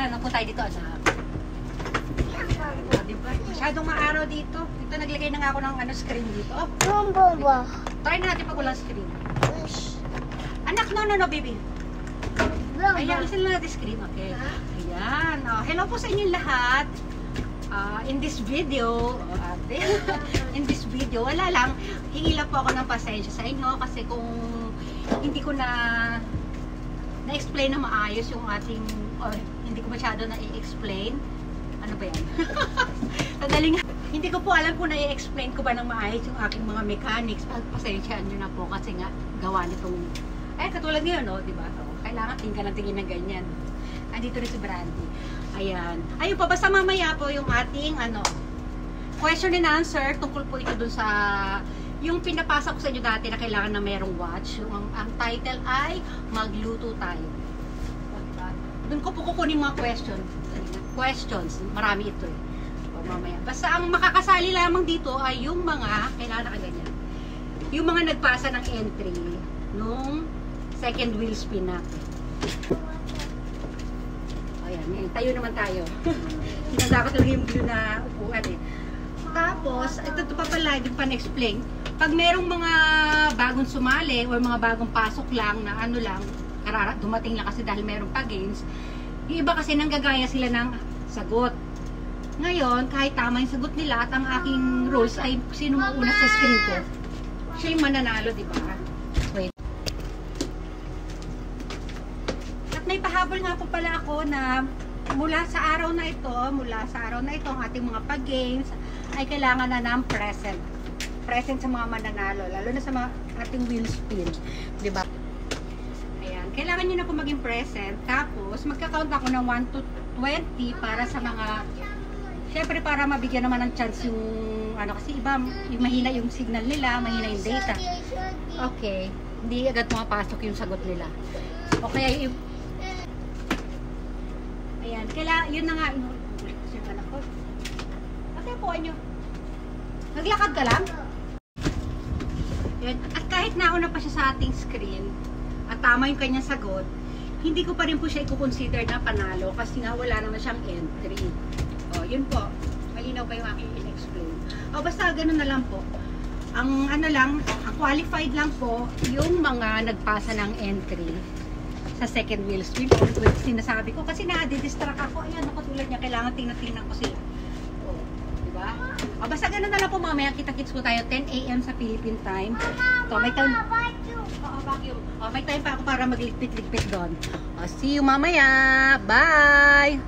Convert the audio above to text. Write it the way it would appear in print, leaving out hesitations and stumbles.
Ayan, ako tayo dito, anak. Diba? Masyadong maaraw dito. Dito naglagay na nga ako ng screen dito. Try na natin pag walang screen. Anak, no, baby. Ayan, isa lang natin screen, okay? Ayan. Hello po sa inyo lahat. In this video, wala lang, hingi lang po ako ng pasensya sa inyo kasi kung hindi ko na-explain na maayos yung ating, or hindi ko masyado na-i-explain. Ano ba yan? Sadaling, hindi ko po alam kung na-i-explain ko ba ng maayos yung aking mga mechanics. Pasensyaan nyo na po kasi nga gawa nitong, katulad ngayon, no? Diba? Kailangan tingin ng tingin ng ganyan. Andito rin si Brandy. Ayan. Ayun pa, basta mamaya po yung ating question and answer tungkol po ito dun sa yung pinapasa ko sa inyo dati na kailangan na merong watch. Yung ang title ay Magluto Tayo. Dun ko po kukunin mga questions. Marami ito eh. Mamaya. Basta ang makakasali lamang dito ay yung mga, kailangan na ganyan, yung mga nagpasa ng entry nung second wheel spin natin. Ayan, tayo naman tayo. Hinanda ko talaga yung view na upuan eh. Tapos, ito pa pala, hindi pa na-explain. Pag merong mga bagong sumali or mga bagong pasok lang na dumating lang kasi dahil merong pa-games, yung iba kasi nanggagaya sila ng sagot. Ngayon, kahit tama yung sagot nila at ang aking rules ay sino mauna sa screen ko, siya yung mananalo, di ba? Wait. May pahabol nga po pala ako na mula sa araw na ito, ang ating mga pag-games ay kailangan na ng present sa mga mananalo, lalo na sa mga ating wheel spin, di ba? Ayan, kailangan niyo na po maging present, tapos magka-count ako ng 1 to 20 para sa mga, syempre para mabigyan naman ng chance yung kasi iba, yung mahina yung signal nila, mahina yung data. Okay, hindi agad pumapasok yung sagot nila. Okay, ayan, yun na nga, yung anak ko. At po nyo, naglakad ka lang? Yan. At kahit nauna pa siya sa ating screen, at tama yung kanyang sagot, hindi ko pa rin po siya i-consider na panalo kasi nga wala naman siyang entry. O, yun po. Malinaw ba yung aking in-explain? O, basta ganun na lang po. Ang ang qualified lang po, yung mga nagpasa ng entry sa second wheel spin, sinasabi ko kasi na-distract ako. Ayan, katulad niya, kailangan tingnan ko sila. O, diba? O, basta ganun na lang po, mamaya kita-kits ko tayo 10 AM sa Philippine time. So, may time. Vacuum. O, may time pa ako para magligpit-ligpit doon. O, see you mamaya. Bye!